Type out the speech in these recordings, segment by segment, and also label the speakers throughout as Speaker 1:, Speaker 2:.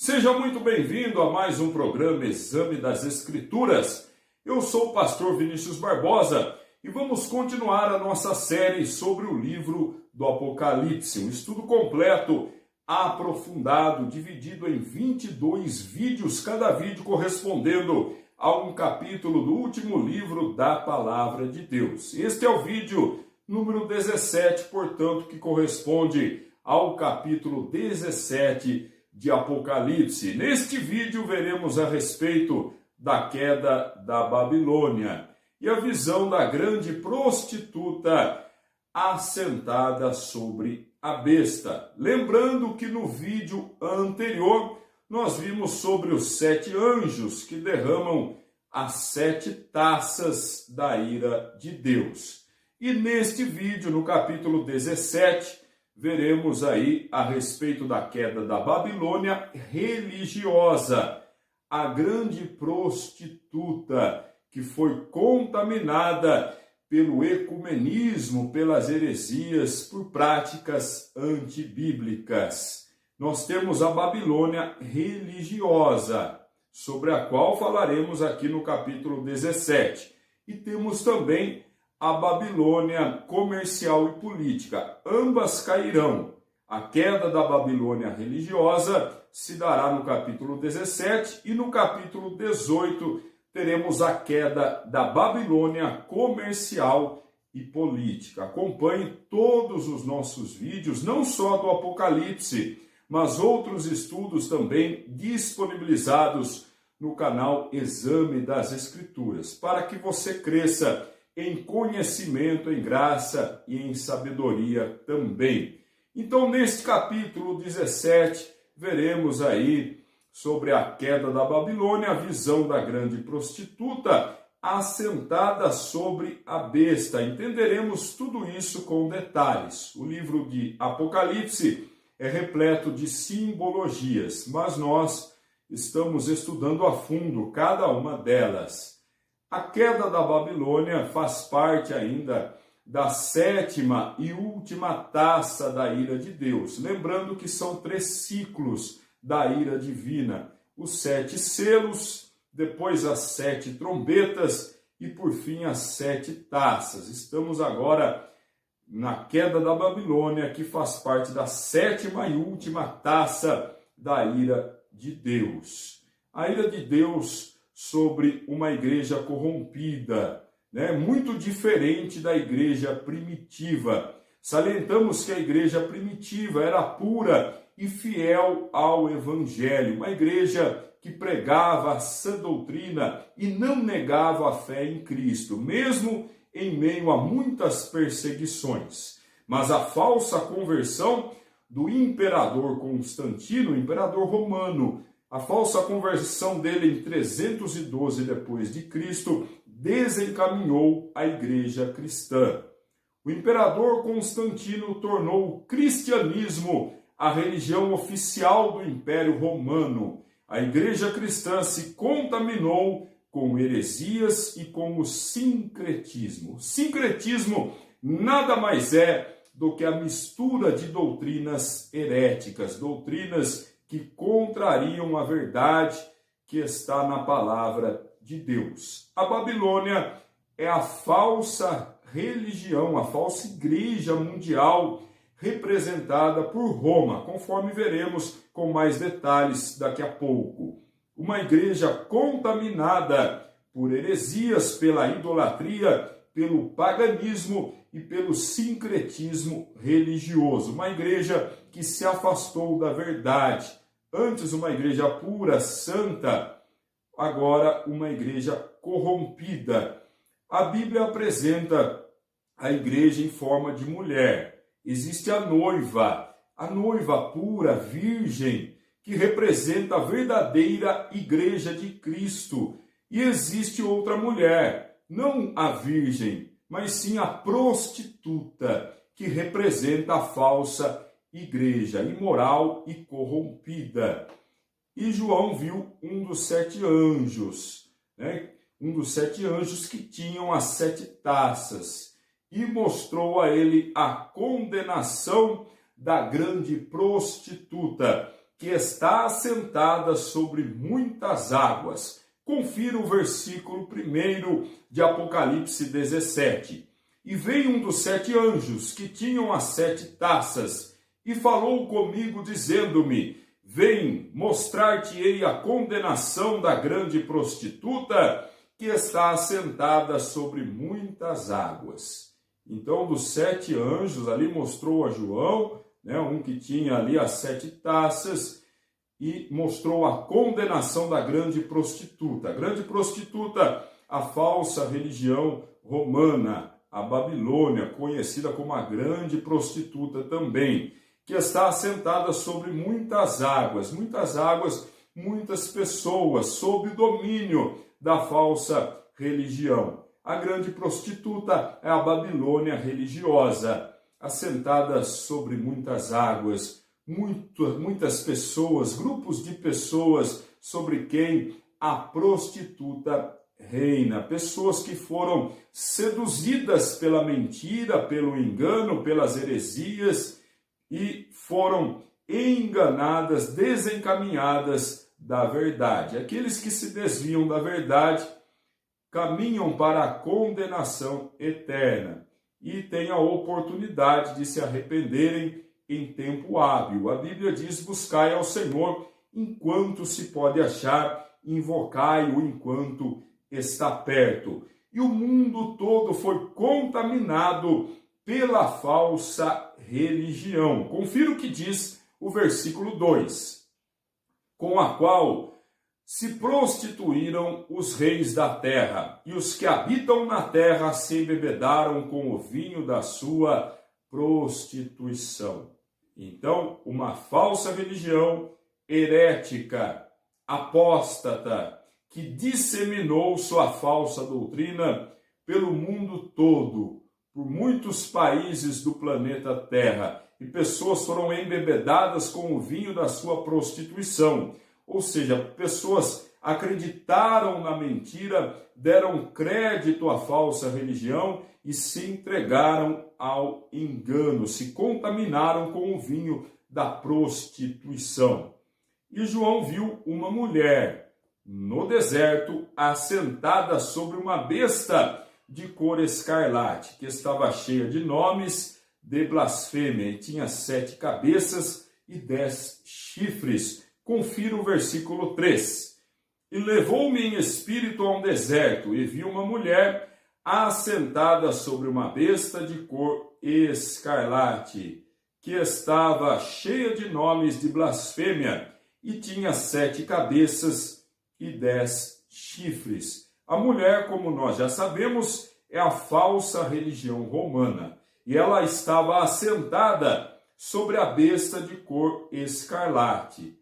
Speaker 1: Seja muito bem-vindo a mais um programa Exame das Escrituras. Eu sou o pastor Vinícius Barbosa e vamos continuar a nossa série sobre o livro do Apocalipse, um estudo completo, aprofundado, dividido em 22 vídeos, cada vídeo correspondendo a um capítulo do último livro da Palavra de Deus. Este é o vídeo número 17, portanto, que corresponde ao capítulo 17 de Apocalipse. Neste vídeo veremos a respeito da queda da Babilônia e a visão da grande prostituta assentada sobre a besta. Lembrando que no vídeo anterior nós vimos sobre os 7 anjos que derramam as 7 taças da ira de Deus. E neste vídeo, no capítulo 17, veremos aí a respeito da queda da Babilônia religiosa, a grande prostituta que foi contaminada pelo ecumenismo, pelas heresias, por práticas antibíblicas. Nós temos a Babilônia religiosa, sobre a qual falaremos aqui no capítulo 17. E temos também a Babilônia comercial e política. Ambas cairão. A queda da Babilônia religiosa se dará no capítulo 17 e no capítulo 18 teremos a queda da Babilônia comercial e política. Acompanhe todos os nossos vídeos, não só do Apocalipse, mas outros estudos também disponibilizados no canal Exame das Escrituras, para que você cresça em conhecimento, em graça e em sabedoria também. Então, neste capítulo 17, veremos aí sobre a queda da Babilônia, a visão da grande prostituta assentada sobre a besta. Entenderemos tudo isso com detalhes. O livro de Apocalipse é repleto de simbologias, mas nós estamos estudando a fundo cada uma delas. A queda da Babilônia faz parte ainda da 7ª e última taça da ira de Deus. Lembrando que são 3 ciclos da ira divina. Os 7 selos, depois as 7 trombetas e por fim as 7 taças. Estamos agora na queda da Babilônia, que faz parte da 7ª e última taça da ira de Deus. A ira de Deus sobre uma igreja corrompida, muito diferente da igreja primitiva. Salientamos que a igreja primitiva era pura e fiel ao Evangelho, uma igreja que pregava a sã doutrina e não negava a fé em Cristo, mesmo em meio a muitas perseguições. Mas a falsa conversão do imperador Constantino, imperador romano, a falsa conversão dele em 312 depois de Cristo, desencaminhou a igreja cristã. O imperador Constantino tornou o cristianismo a religião oficial do Império Romano. A igreja cristã se contaminou com heresias e com o sincretismo. Sincretismo nada mais é do que a mistura de doutrinas heréticas, doutrinas que contrariam a verdade que está na palavra de Deus. A Babilônia é a falsa religião, a falsa igreja mundial representada por Roma, conforme veremos com mais detalhes daqui a pouco. Uma igreja contaminada por heresias, pela idolatria, pelo paganismo e pelo sincretismo religioso. Uma igreja que se afastou da verdade. Antes uma igreja pura, santa, agora uma igreja corrompida. A Bíblia apresenta a igreja em forma de mulher. Existe a noiva pura, virgem, que representa a verdadeira igreja de Cristo. E existe outra mulher, não a virgem, mas sim a prostituta, que representa a falsa igreja, imoral e corrompida. E João viu um dos 7 anjos, um dos 7 anjos que tinham as 7 taças, e mostrou a ele a condenação da grande prostituta, que está assentada sobre muitas águas. Confira o versículo 1 de Apocalipse 17. E veio um dos 7 anjos que tinham as 7 taças e falou comigo dizendo-me: vem, mostrar-te-ei a condenação da grande prostituta que está assentada sobre muitas águas. Então, dos 7 anjos ali mostrou a João, um que tinha ali as 7 taças, e mostrou a condenação da grande prostituta. A grande prostituta, a falsa religião romana, a Babilônia, conhecida como a grande prostituta também, que está assentada sobre muitas águas, muitas pessoas, sob o domínio da falsa religião. A grande prostituta é a Babilônia religiosa, assentada sobre muitas águas, muitas pessoas, grupos de pessoas sobre quem a prostituta reina. Pessoas que foram seduzidas pela mentira, pelo engano, pelas heresias e foram enganadas, desencaminhadas da verdade. Aqueles que se desviam da verdade caminham para a condenação eterna e têm a oportunidade de se arrependerem em tempo hábil. A Bíblia diz: buscai ao Senhor enquanto se pode achar, invocai-o enquanto está perto. E o mundo todo foi contaminado pela falsa religião. Confira o que diz o versículo 2. Com a qual se prostituíram os reis da terra, e os que habitam na terra se embebedaram com o vinho da sua prostituição. Então, uma falsa religião herética, apóstata, que disseminou sua falsa doutrina pelo mundo todo, por muitos países do planeta Terra, e pessoas foram embebedadas com o vinho da sua prostituição. Ou seja, pessoas acreditaram na mentira, deram crédito à falsa religião e se entregaram ao engano, se contaminaram com o vinho da prostituição. E João viu uma mulher no deserto, assentada sobre uma besta de cor escarlate, que estava cheia de nomes de blasfêmia, e tinha 7 cabeças e 10 chifres. Confira o versículo 3. E levou-me em espírito a um deserto, e vi uma mulher assentada sobre uma besta de cor escarlate, que estava cheia de nomes de blasfêmia, e tinha 7 cabeças e 10 chifres. A mulher, como nós já sabemos, é a falsa religião romana, e ela estava assentada sobre a besta de cor escarlate.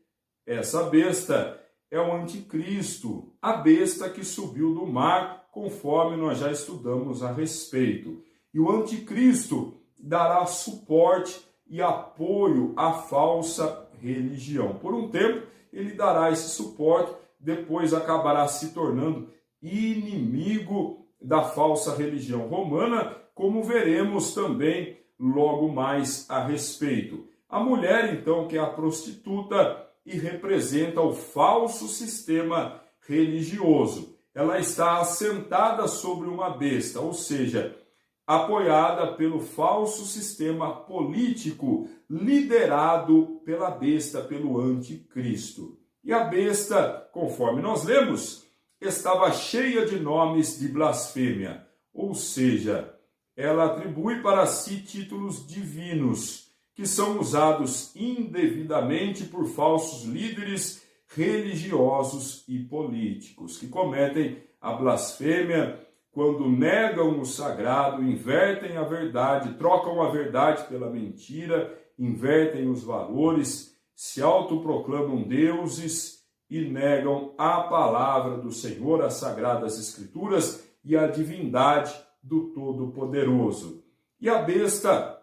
Speaker 1: Essa besta é o anticristo, a besta que subiu do mar, conforme nós já estudamos a respeito. E o anticristo dará suporte e apoio à falsa religião. Por um tempo, ele dará esse suporte, depois acabará se tornando inimigo da falsa religião romana, como veremos também logo mais a respeito. A mulher, então, que é a prostituta e representa o falso sistema religioso. Ela está assentada sobre uma besta, ou seja, apoiada pelo falso sistema político liderado pela besta, pelo anticristo. E a besta, conforme nós lemos, estava cheia de nomes de blasfêmia, ou seja, ela atribui para si títulos divinos, que são usados indevidamente por falsos líderes religiosos e políticos, que cometem a blasfêmia quando negam o sagrado, invertem a verdade, trocam a verdade pela mentira, invertem os valores, se autoproclamam deuses e negam a palavra do Senhor, as sagradas escrituras e a divindade do Todo-Poderoso. E a besta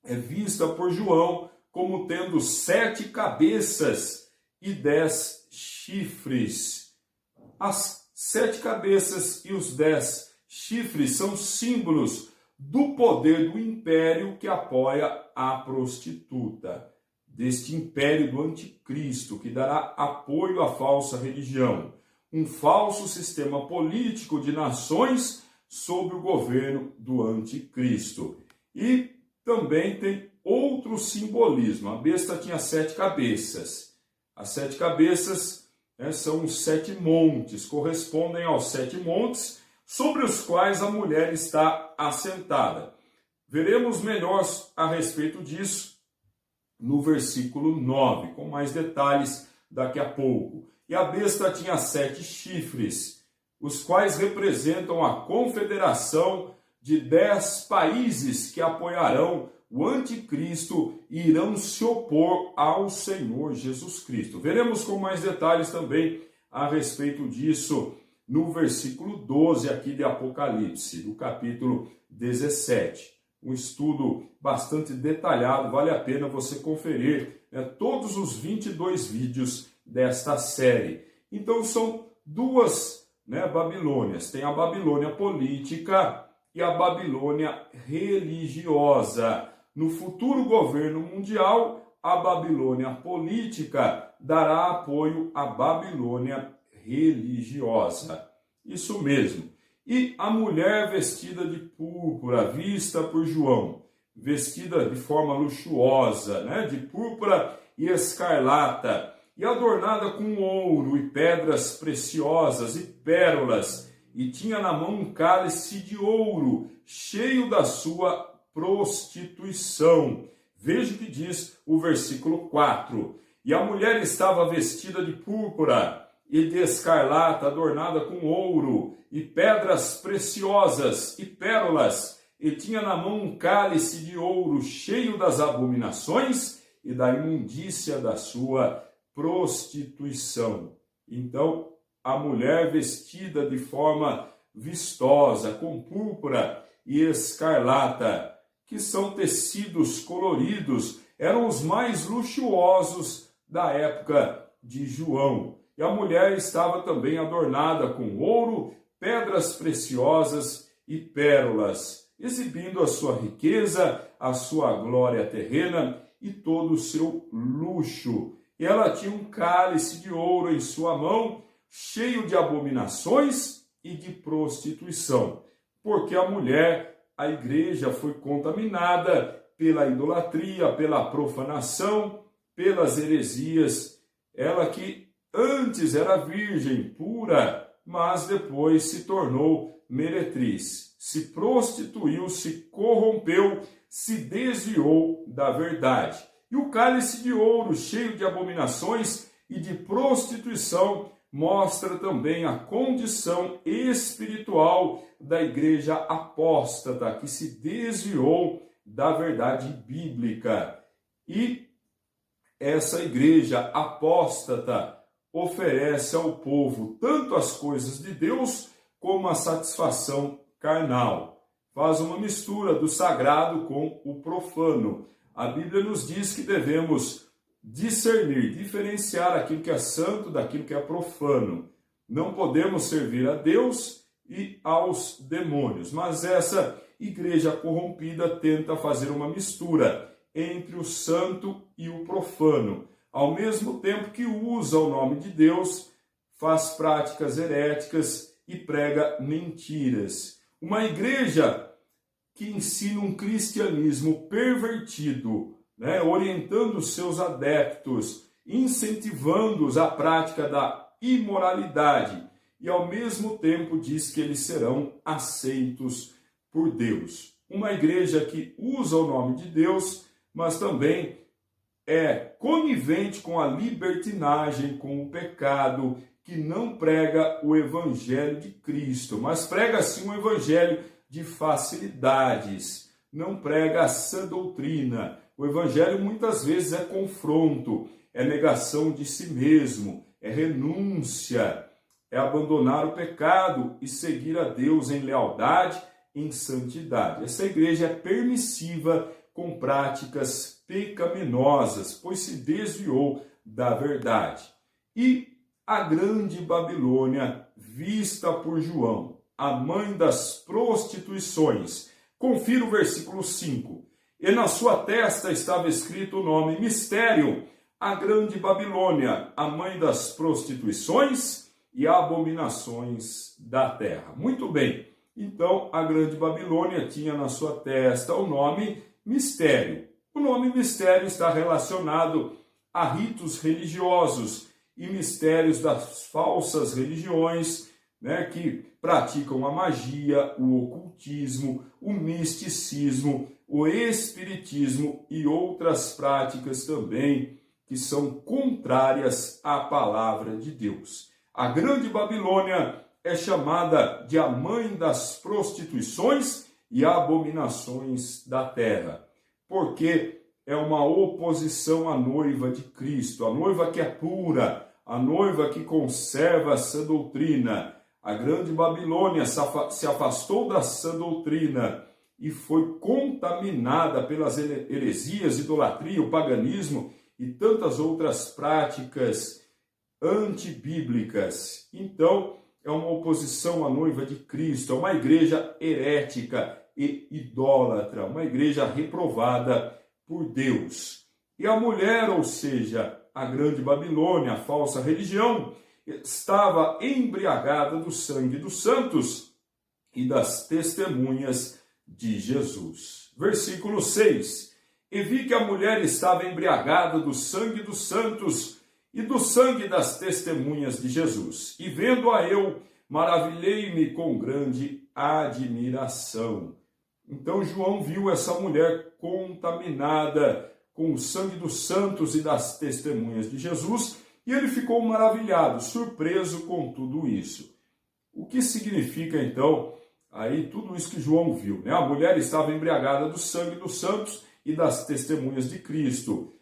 Speaker 1: é vista por João como tendo 7 cabeças e 10 chifres. As 7 cabeças e os 10 chifres são símbolos do poder do império que apoia a prostituta. deste império do anticristo, que dará apoio à falsa religião, um falso sistema político de nações sob o governo do anticristo. E também tem outro simbolismo. A besta tinha 7 cabeças. As 7 cabeças, são os 7 montes, correspondem aos 7 montes sobre os quais a mulher está assentada. Veremos melhor a respeito disso no versículo 9, com mais detalhes daqui a pouco. E a besta tinha 7 chifres, os quais representam a confederação de 10 países que apoiarão o anticristo e irão se opor ao Senhor Jesus Cristo. Veremos com mais detalhes também a respeito disso no versículo 12 aqui de Apocalipse, do capítulo 17. Um estudo bastante detalhado, vale a pena você conferir todos os 22 vídeos desta série. Então são duas Babilônias. Tem a Babilônia política e a Babilônia religiosa. No futuro governo mundial, a Babilônia política dará apoio à Babilônia religiosa. Isso mesmo. E a mulher vestida de púrpura, vista por João, vestida de forma luxuosa, de púrpura e escarlata, e adornada com ouro e pedras preciosas e pérolas, e tinha na mão um cálice de ouro, cheio da sua prostituição. Veja o que diz o versículo 4. E a mulher estava vestida de púrpura e de escarlata, adornada com ouro e pedras preciosas e pérolas, e tinha na mão um cálice de ouro cheio das abominações e da imundícia da sua prostituição. Então, a mulher vestida de forma vistosa, com púrpura e escarlata, que são tecidos coloridos, eram os mais luxuosos da época de João. E a mulher estava também adornada com ouro, pedras preciosas e pérolas, exibindo a sua riqueza, a sua glória terrena e todo o seu luxo. E ela tinha um cálice de ouro em sua mão, cheio de abominações e de prostituição, porque a mulher, a igreja, foi contaminada pela idolatria, pela profanação, pelas heresias. Ela que antes era virgem pura, mas depois se tornou meretriz, se prostituiu, se corrompeu, se desviou da verdade. E o cálice de ouro cheio de abominações e de prostituição mostra também a condição espiritual da igreja apóstata, que se desviou da verdade bíblica. E essa igreja apóstata oferece ao povo tanto as coisas de Deus como a satisfação carnal. Faz uma mistura do sagrado com o profano. A Bíblia nos diz que devemos discernir, diferenciar aquilo que é santo daquilo que é profano. Não podemos servir a Deus e aos demônios, mas essa igreja corrompida tenta fazer uma mistura entre o santo e o profano, ao mesmo tempo que usa o nome de Deus, faz práticas heréticas e prega mentiras. Uma igreja que ensina um cristianismo pervertido, orientando os seus adeptos, incentivando-os à prática da imoralidade e ao mesmo tempo diz que eles serão aceitos por Deus. Uma igreja que usa o nome de Deus, mas também é conivente com a libertinagem, com o pecado, que não prega o evangelho de Cristo, mas prega sim um evangelho de facilidades, não prega a sã doutrina. O evangelho muitas vezes é confronto, é negação de si mesmo, é renúncia, é abandonar o pecado e seguir a Deus em lealdade, em santidade. Essa igreja é permissiva com práticas pecaminosas, pois se desviou da verdade. E a grande Babilônia, vista por João, a mãe das prostituições. Confira o versículo 5. e na sua testa estava escrito o nome Mistério, a grande Babilônia, a mãe das prostituições e abominações da terra. Muito bem, então a grande Babilônia tinha na sua testa o nome Mistério. O nome Mistério está relacionado a ritos religiosos e mistérios das falsas religiões, que praticam a magia, o ocultismo, o misticismo, o espiritismo e outras práticas também que são contrárias à palavra de Deus. A grande Babilônia é chamada de a mãe das prostituições e abominações da terra, porque é uma oposição à noiva de Cristo, a noiva que é pura, a noiva que conserva a sã doutrina. A grande Babilônia se afastou da sã doutrina e foi contaminada pelas heresias, idolatria, o paganismo e tantas outras práticas antibíblicas. Então, é uma oposição à noiva de Cristo, é uma igreja herética e idólatra, uma igreja reprovada por Deus. E a mulher, ou seja, a grande Babilônia, a falsa religião, estava embriagada do sangue dos santos e das testemunhas de Jesus. Versículo 6. E vi que a mulher estava embriagada do sangue dos santos e do sangue das testemunhas de Jesus. E vendo-a eu, maravilhei-me com grande admiração. Então João viu essa mulher contaminada com o sangue dos santos e das testemunhas de Jesus, e ele ficou maravilhado, surpreso com tudo isso. O que significa, então, aí tudo isso que João viu, A mulher estava embriagada do sangue dos santos e das testemunhas de Cristo,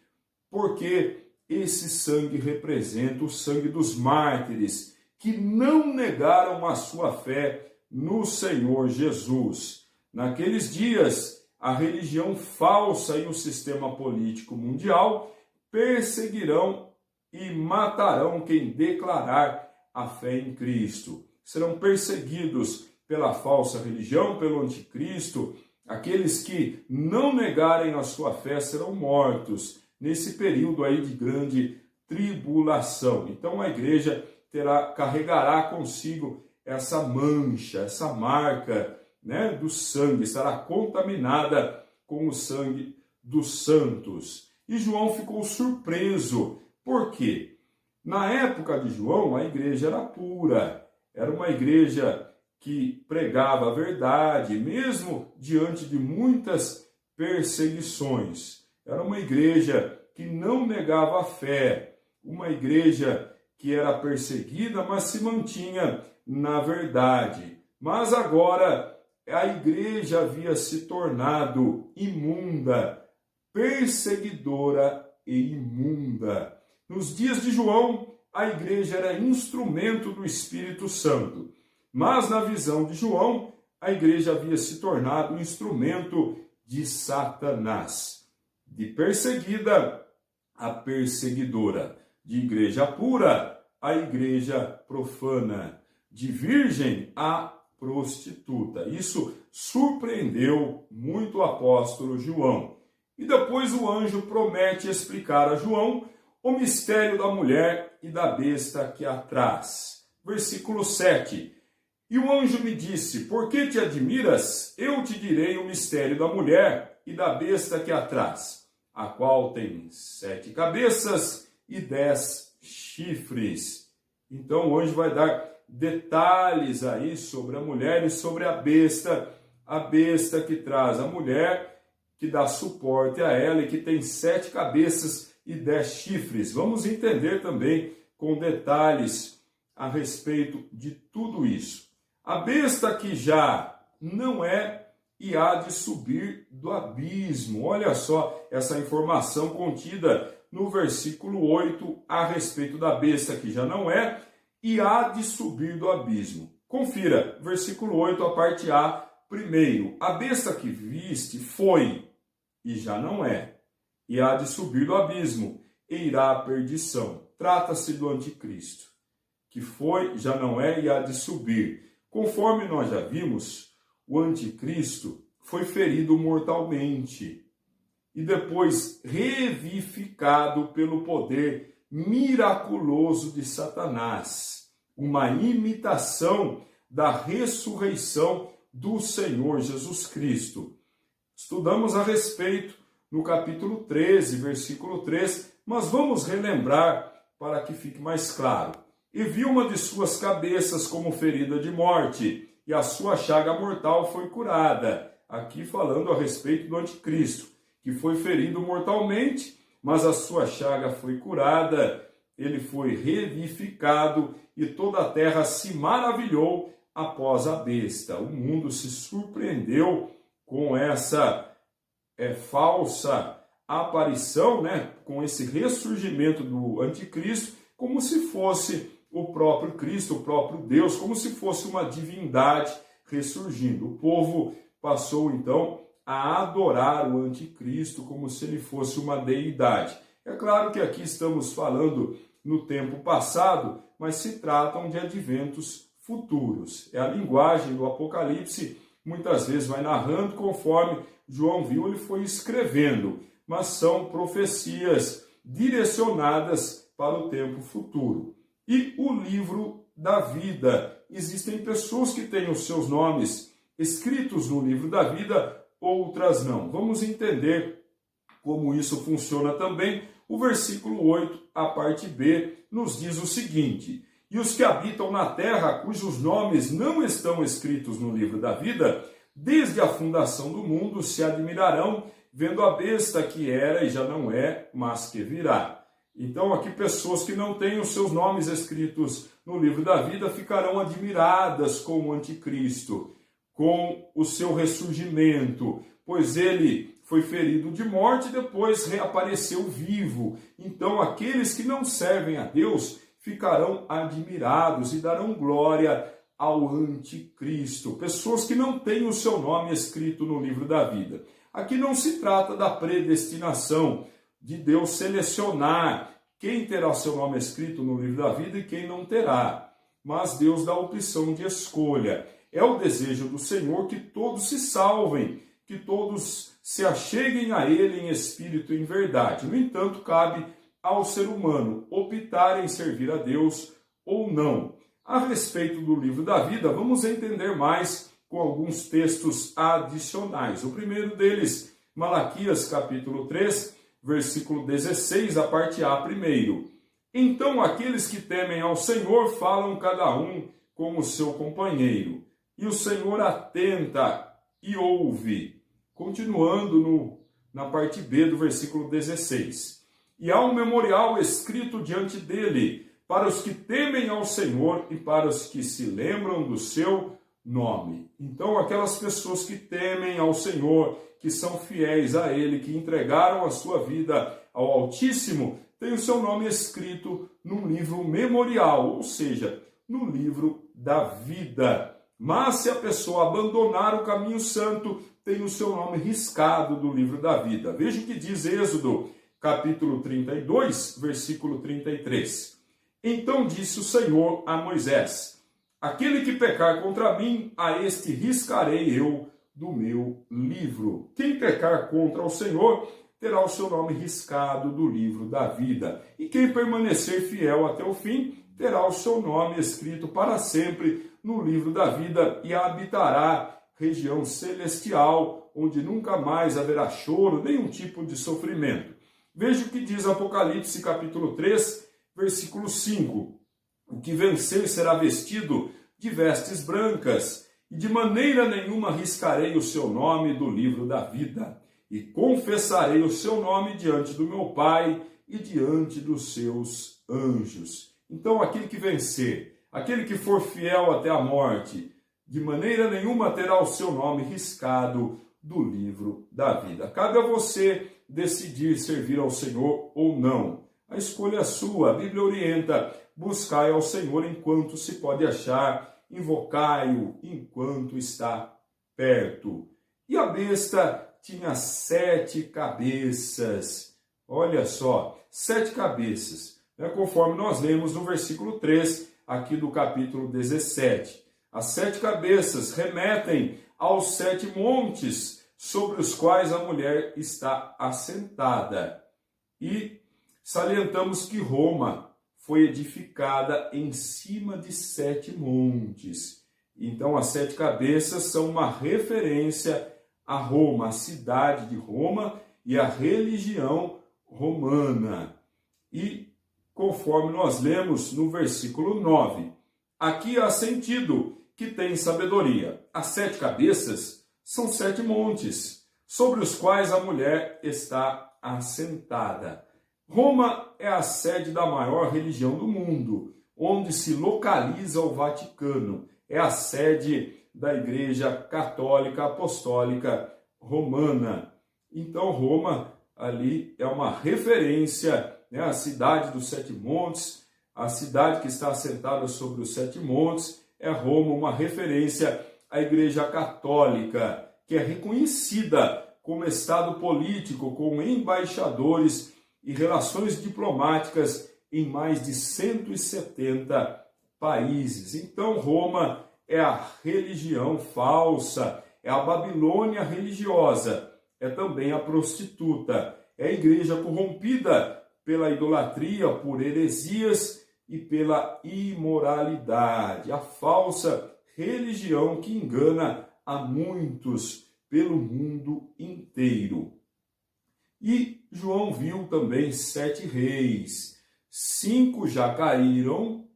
Speaker 1: porque esse sangue representa o sangue dos mártires, que não negaram a sua fé no Senhor Jesus. Naqueles dias, a religião falsa e o sistema político mundial perseguirão e matarão quem declarar a fé em Cristo. Serão perseguidos pela falsa religião, pelo anticristo. Aqueles que não negarem a sua fé serão mortos nesse período aí de grande tribulação. Então a igreja carregará consigo essa mancha, essa marca, do sangue, estará contaminada com o sangue dos santos. E João ficou surpreso. Por quê? Na época de João, a igreja era pura, era uma igreja que pregava a verdade, mesmo diante de muitas perseguições. Era uma igreja que não negava a fé, uma igreja que era perseguida, mas se mantinha na verdade. Mas agora a igreja havia se tornado imunda, perseguidora e imunda. Nos dias de João, a igreja era instrumento do Espírito Santo, mas na visão de João, a igreja havia se tornado instrumento de Satanás. De perseguida a perseguidora, de igreja pura a igreja profana, de virgem a prostituta. Isso surpreendeu muito o apóstolo João. E depois o anjo promete explicar a João o mistério da mulher e da besta que a traz. Versículo 7. E o anjo me disse, por que te admiras? Eu te direi o mistério da mulher e da besta que a traz, a qual tem 7 cabeças e 10 chifres. Então o anjo vai dar detalhes aí sobre a mulher e sobre a besta que traz a mulher, que dá suporte a ela e que tem 7 cabeças e 10 chifres. Vamos entender também com detalhes a respeito de tudo isso. A besta que já não é e há de subir do abismo. Olha só essa informação contida no versículo 8 a respeito da besta que já não é e há de subir do abismo. Confira, versículo 8, a parte A, primeiro. A besta que viste foi e já não é, e há de subir do abismo, e irá à perdição. Trata-se do anticristo, que foi, já não é, e há de subir. Conforme nós já vimos, o anticristo foi ferido mortalmente. e depois revivificado pelo poder miraculoso de Satanás. Uma imitação da ressurreição do Senhor Jesus Cristo. Estudamos a respeito no capítulo 13, versículo 3, mas vamos relembrar para que fique mais claro. E viu uma de suas cabeças como ferida de morte, e a sua chaga mortal foi curada. Aqui falando a respeito do anticristo, que foi ferido mortalmente, mas a sua chaga foi curada, ele foi revivificado, e toda a terra se maravilhou após a besta. O mundo se surpreendeu com essa falsa aparição, com esse ressurgimento do anticristo, como se fosse o próprio Cristo, o próprio Deus, como se fosse uma divindade ressurgindo. O povo passou então a adorar o anticristo como se ele fosse uma deidade. É claro que aqui estamos falando no tempo passado, mas se tratam de adventos futuros. É a linguagem do Apocalipse, muitas vezes vai narrando conforme João viu, ele foi escrevendo, mas são profecias direcionadas para o tempo futuro. E o livro da vida. Existem pessoas que têm os seus nomes escritos no livro da vida, outras não. Vamos entender como isso funciona também. O versículo 8, a parte B, nos diz o seguinte: e os que habitam na terra, cujos nomes não estão escritos no livro da vida, desde a fundação do mundo se admirarão, vendo a besta que era e já não é, mas que virá. Então aqui pessoas que não têm os seus nomes escritos no livro da vida ficarão admiradas com o anticristo, com o seu ressurgimento, pois ele foi ferido de morte e depois reapareceu vivo. Então aqueles que não servem a Deus ficarão admirados e darão glória ao anticristo. Pessoas que não têm o seu nome escrito no livro da vida. Aqui não se trata da predestinação, de Deus selecionar quem terá seu nome escrito no livro da vida e quem não terá. Mas Deus dá a opção de escolha. É o desejo do Senhor que todos se salvem, que todos se acheguem a Ele em espírito e em verdade. No entanto, cabe ao ser humano optar em servir a Deus ou não. A respeito do livro da vida, vamos entender mais com alguns textos adicionais. O primeiro deles, Malaquias capítulo 3, versículo 16, a parte A primeiro. Então aqueles que temem ao Senhor falam cada um com o seu companheiro, e o Senhor atenta e ouve. Continuando na parte B do versículo 16. E há um memorial escrito diante dele, para os que temem ao Senhor e para os que se lembram do seu nome. Então, aquelas pessoas que temem ao Senhor, que são fiéis a Ele, que entregaram a sua vida ao Altíssimo, têm o seu nome escrito num livro memorial, ou seja, no livro da vida. Mas se a pessoa abandonar o caminho santo, tem o seu nome riscado do livro da vida. Veja o que diz Êxodo, capítulo 32, versículo 33. Então disse o Senhor a Moisés: aquele que pecar contra mim, a este riscarei eu do meu livro. Quem pecar contra o Senhor, terá o seu nome riscado do livro da vida. E quem permanecer fiel até o fim, terá o seu nome escrito para sempre no livro da vida e habitará região celestial, onde nunca mais haverá choro, nenhum tipo de sofrimento. Veja o que diz Apocalipse capítulo 3, versículo 5. O que vencer será vestido de vestes brancas, e de maneira nenhuma riscarei o seu nome do livro da vida, e confessarei o seu nome diante do meu Pai e diante dos seus anjos. Então aquele que vencer, aquele que for fiel até a morte, de maneira nenhuma terá o seu nome riscado do livro da vida. Cabe a você decidir servir ao Senhor ou não. A escolha é sua. A Bíblia orienta: buscai ao Senhor enquanto se pode achar, invocai-o enquanto está perto. E a besta tinha 7 cabeças. Olha só, 7 cabeças, conforme nós lemos no versículo 3, aqui do capítulo 17. As 7 cabeças remetem aos 7 montes sobre os quais a mulher está assentada. E salientamos que Roma foi edificada em cima de 7 montes. Então, as 7 cabeças são uma referência a Roma, a cidade de Roma e a religião romana. E conforme nós lemos no versículo 9, aqui há sentido que tem sabedoria. As 7 cabeças são 7 montes, sobre os quais a mulher está assentada. Roma é a sede da maior religião do mundo, onde se localiza o Vaticano. É a sede da Igreja Católica Apostólica Romana. Então, Roma ali é uma referência, né? A cidade dos 7 montes, a cidade que está assentada sobre os 7 montes, é Roma, uma referência à Igreja Católica, que é reconhecida como Estado político, com embaixadores e relações diplomáticas em mais de 170 países. Então, Roma é a religião falsa, é a Babilônia religiosa, é também a prostituta, é a igreja corrompida pela idolatria, por heresias e pela imoralidade, a falsa religião que engana a muitos pelo mundo inteiro. E João viu também 7 reis, 5 já caíram,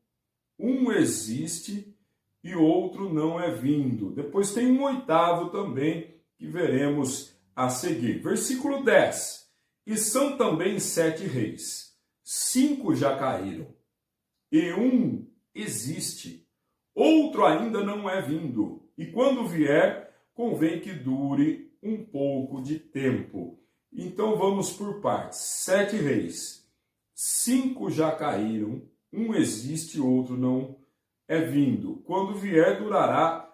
Speaker 1: um existe e outro não é vindo. Depois tem um 8º também que veremos a seguir. Versículo 10. E são também 7 reis, 5 já caíram e um existe, outro ainda não é vindo. E quando vier, convém que dure um pouco de tempo. Então vamos por partes. 7 reis, 5 já caíram, um existe, outro não é vindo. Quando vier, durará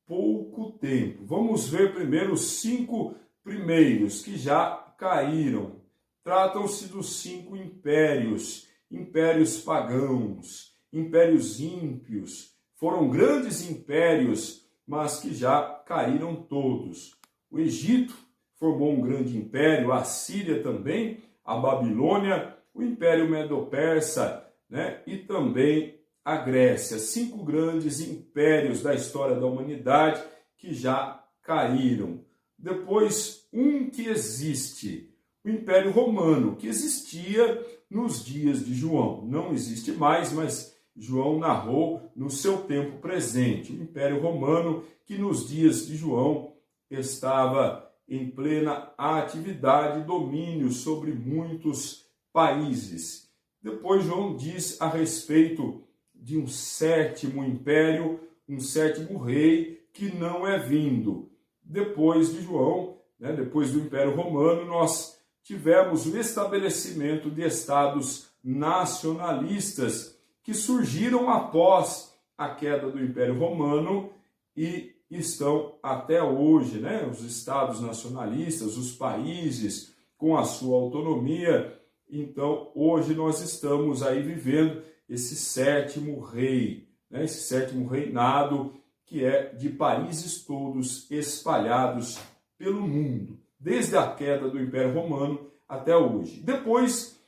Speaker 1: pouco tempo. Vamos ver primeiro os 5 primeiros que já caíram. Tratam-se dos 5 impérios, impérios pagãos, impérios ímpios. Foram grandes impérios, mas que já caíram todos. O Egito formou um grande império, a Síria também, a Babilônia, o Império Medo-Persa, né? E também a Grécia. 5 grandes impérios da história da humanidade que já caíram. Depois, um que existe, o Império Romano, que existia nos dias de João. Não existe mais, mas João narrou no seu tempo presente. O Império Romano, que nos dias de João estava em plena atividade e domínio sobre muitos países. Depois João diz a respeito de um 7º império, um 7º rei que não é vindo. Depois de João, né, depois do Império Romano, nós tivemos o estabelecimento de estados nacionalistas que surgiram após a queda do Império Romano e estão até hoje, né? Os estados nacionalistas, os países com a sua autonomia. Então, hoje nós estamos aí vivendo esse 7º rei, né? Esse 7º reinado que é de países todos espalhados pelo mundo, desde a queda do Império Romano até hoje. Depois,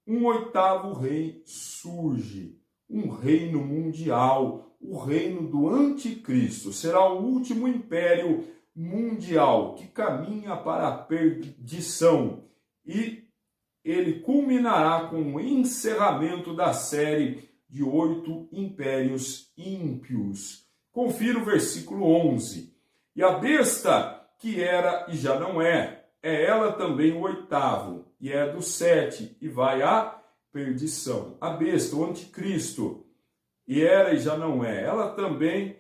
Speaker 1: um 8º rei surge, um reino mundial, o reino do Anticristo. Será o último império mundial que caminha para a perdição e ele culminará com o encerramento da série de 8 impérios ímpios. Confira o versículo 11. E a besta que era e já não é ela também o 8º, e é do 7, e vai à perdição. A besta, o anticristo, e era e já não é, ela também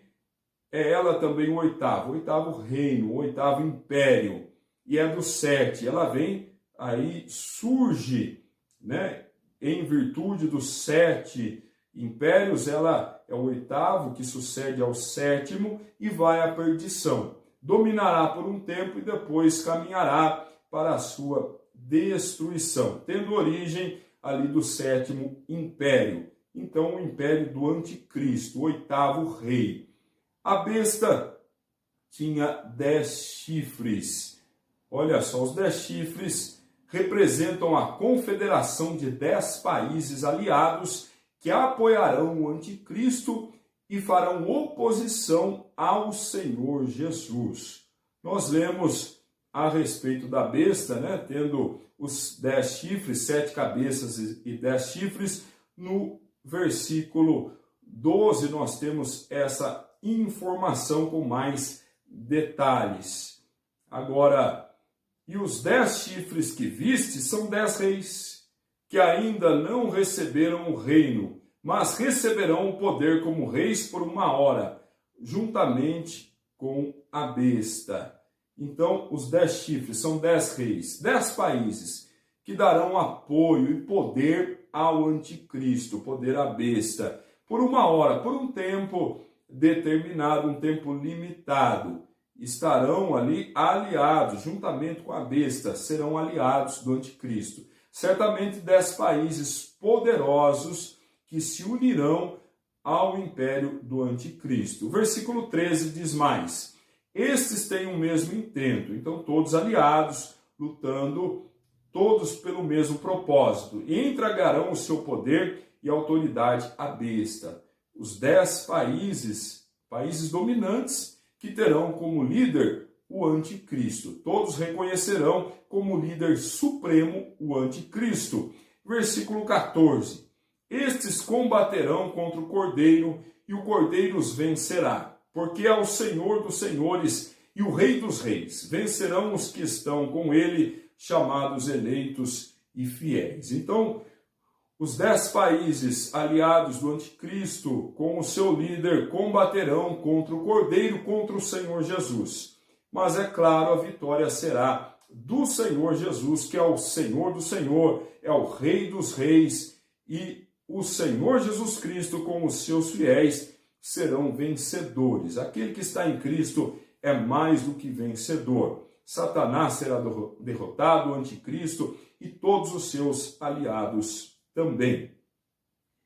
Speaker 1: o 8º, o 8º reino, o 8º império, e é do 7. Ela vem aí, surge, né, em virtude dos 7 impérios, ela é o 8º que sucede ao 7º e vai à perdição. Dominará por um tempo e depois caminhará para a sua destruição, tendo origem ali do 7º império. Então, o império do anticristo, o 8º rei. A besta tinha 10 chifres, Olha só, os 10 chifres representam a confederação de 10 países aliados que apoiarão o anticristo e farão oposição ao Senhor Jesus. Nós lemos a respeito da besta, né, tendo os 10 chifres, 7 cabeças e 10 chifres. No versículo 12 nós temos essa informação com mais detalhes. Agora, e os 10 chifres que viste são 10 reis, que ainda não receberam o reino, mas receberão o poder como reis por 1 hora, juntamente com a besta. Então, os 10 chifres são 10 reis, 10 países, que darão apoio e poder ao anticristo, poder à besta, por 1 hora, por um tempo determinado, um tempo limitado. Estarão ali aliados, juntamente com a besta, serão aliados do anticristo. Certamente 10 países poderosos que se unirão ao império do anticristo. O versículo 13 diz mais: estes têm o mesmo intento, então todos aliados, lutando, todos pelo mesmo propósito, e entregarão o seu poder e autoridade à besta. Os 10 países dominantes, que terão como líder o anticristo. Todos reconhecerão como líder supremo o anticristo. Versículo 14. Estes combaterão contra o Cordeiro, e o Cordeiro os vencerá, porque é o Senhor dos senhores e o Rei dos reis. Vencerão os que estão com ele, chamados eleitos e fiéis. Então, os 10 países aliados do anticristo, com o seu líder, combaterão contra o Cordeiro, contra o Senhor Jesus. Mas é claro, a vitória será do Senhor Jesus, que é o Senhor do Senhor, é o Rei dos reis, e o Senhor Jesus Cristo com os seus fiéis serão vencedores. Aquele que está em Cristo é mais do que vencedor. Satanás será derrotado, o anticristo e todos os seus aliados também.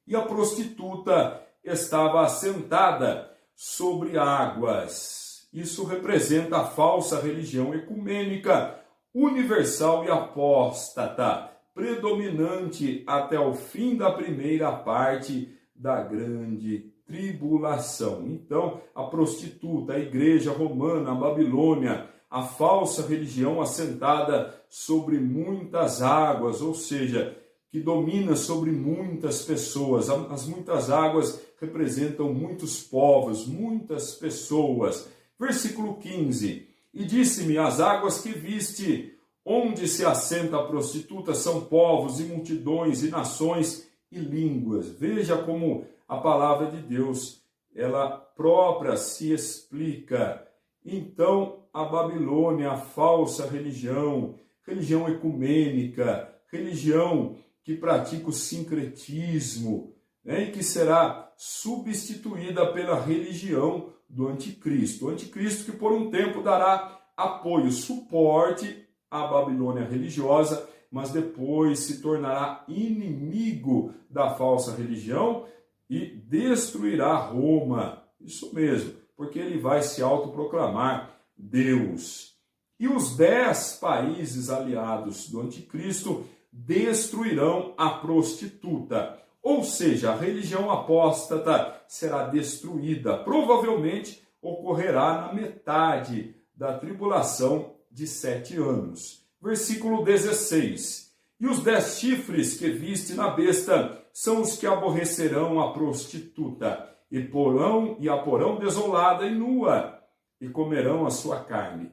Speaker 1: E a prostituta estava assentada sobre águas. Isso representa a falsa religião ecumênica, universal e apóstata, predominante até o fim da primeira parte da grande tribulação. Então, a prostituta, a igreja romana, a Babilônia, a falsa religião assentada sobre muitas águas, ou seja, que domina sobre muitas pessoas. As muitas águas representam muitos povos, muitas pessoas. Versículo 15. E disse-me: as águas que viste, onde se assenta a prostituta, são povos e multidões e nações e línguas. Veja como a palavra de Deus, ela própria se explica. Então, a Babilônia, a falsa religião, religião ecumênica, religião que pratica o sincretismo, né, e que será substituída pela religião do anticristo. O anticristo que por um tempo dará apoio, suporte à Babilônia religiosa, mas depois se tornará inimigo da falsa religião e destruirá Roma. Isso mesmo, porque ele vai se autoproclamar Deus. E os 10 países aliados do anticristo destruirão a prostituta. Ou seja, a religião apóstata será destruída. Provavelmente ocorrerá na metade da tribulação de 7 anos. Versículo 16. E os 10 chifres que viste na besta são os que aborrecerão a prostituta, e a porão desolada e nua, e comerão a sua carne,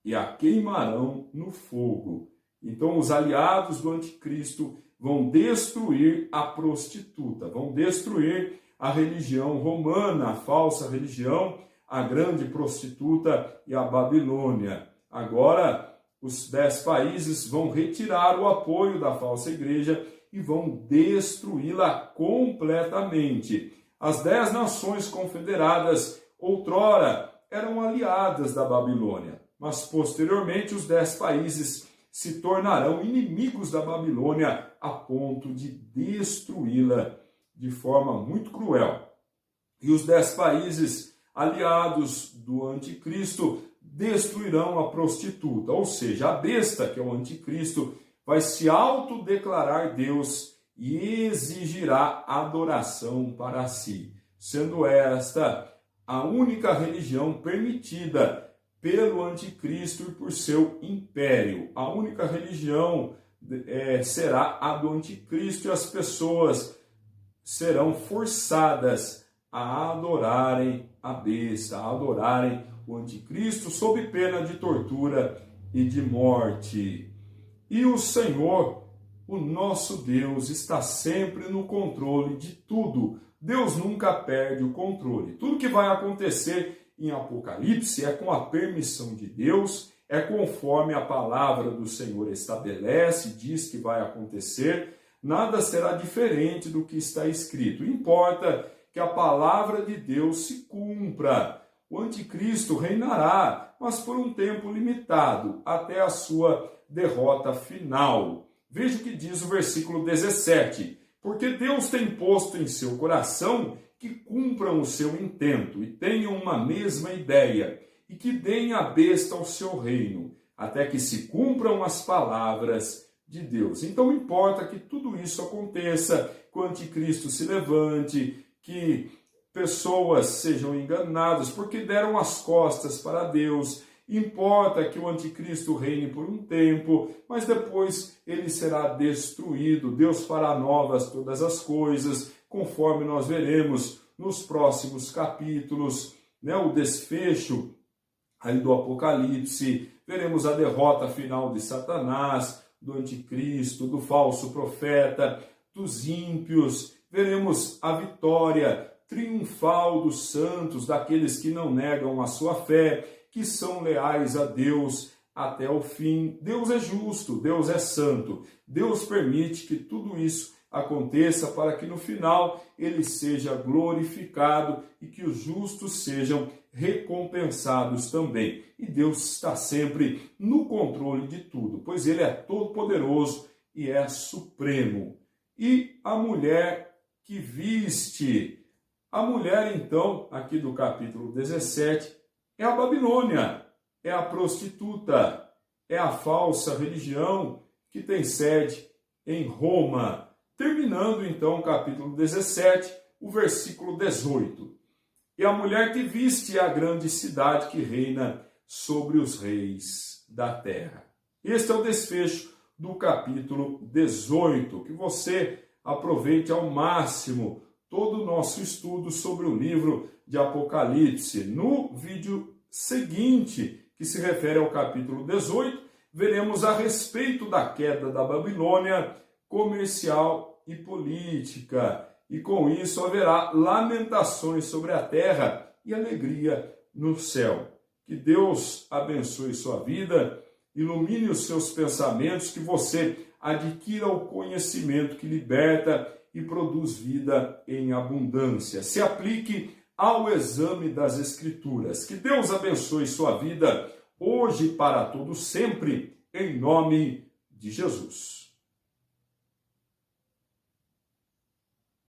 Speaker 1: e a queimarão no fogo. Então os aliados do anticristo vão destruir a prostituta, vão destruir a religião romana, a falsa religião, a grande prostituta e a Babilônia. Agora, os 10 países vão retirar o apoio da falsa igreja e vão destruí-la completamente. As 10 nações confederadas, outrora, eram aliadas da Babilônia, mas posteriormente os 10 países se tornarão inimigos da Babilônia a ponto de destruí-la de forma muito cruel. E os 10 países aliados do anticristo destruirão a prostituta, ou seja, a besta, que é o anticristo, vai se autodeclarar Deus e exigirá adoração para si, sendo esta a única religião permitida pelo anticristo e por seu império. A única religião será a do anticristo, e as pessoas serão forçadas a adorarem a besta, a adorarem o anticristo, sob pena de tortura e de morte. E o Senhor, o nosso Deus, está sempre no controle de tudo. Deus nunca perde o controle. Tudo que vai acontecer em Apocalipse é com a permissão de Deus, é conforme a palavra do Senhor estabelece, diz que vai acontecer. Nada será diferente do que está escrito. Importa que a palavra de Deus se cumpra. O anticristo reinará, mas por um tempo limitado, até a sua derrota final. Veja o que diz o versículo 17. Porque Deus tem posto em seu coração que cumpram o seu intento e tenham uma mesma ideia, e que deem a besta ao seu reino, até que se cumpram as palavras de Deus. Então importa que tudo isso aconteça, que o anticristo se levante, que pessoas sejam enganadas porque deram as costas para Deus. Importa que o anticristo reine por um tempo, mas depois ele será destruído. Deus fará novas todas as coisas, conforme nós veremos nos próximos capítulos, o desfecho aí do Apocalipse. Veremos a derrota final de Satanás, do anticristo, do falso profeta, dos ímpios. Veremos a vitória triunfal dos santos, daqueles que não negam a sua fé, que são leais a Deus até o fim. Deus é justo, Deus é santo. Deus permite que tudo isso aconteça para que no final ele seja glorificado e que os justos sejam recompensados também. E Deus está sempre no controle de tudo, pois ele é todo-poderoso e é supremo. E a mulher que viste. A mulher, então, aqui do capítulo 17, é a Babilônia, é a prostituta, é a falsa religião que tem sede em Roma. Terminando, então, o capítulo 17, o versículo 18. E a mulher que viste é a grande cidade que reina sobre os reis da terra. Este é o desfecho do capítulo 18, que você aproveite ao máximo todo o nosso estudo sobre o livro de Apocalipse. No vídeo seguinte, que se refere ao capítulo 18, veremos a respeito da queda da Babilônia comercial e política. E com isso haverá lamentações sobre a terra e alegria no céu. Que Deus abençoe sua vida, ilumine os seus pensamentos, que você adquira o conhecimento que liberta e produz vida em abundância. Se aplique ao exame das Escrituras. Que Deus abençoe sua vida, hoje e para todo sempre, em nome de Jesus.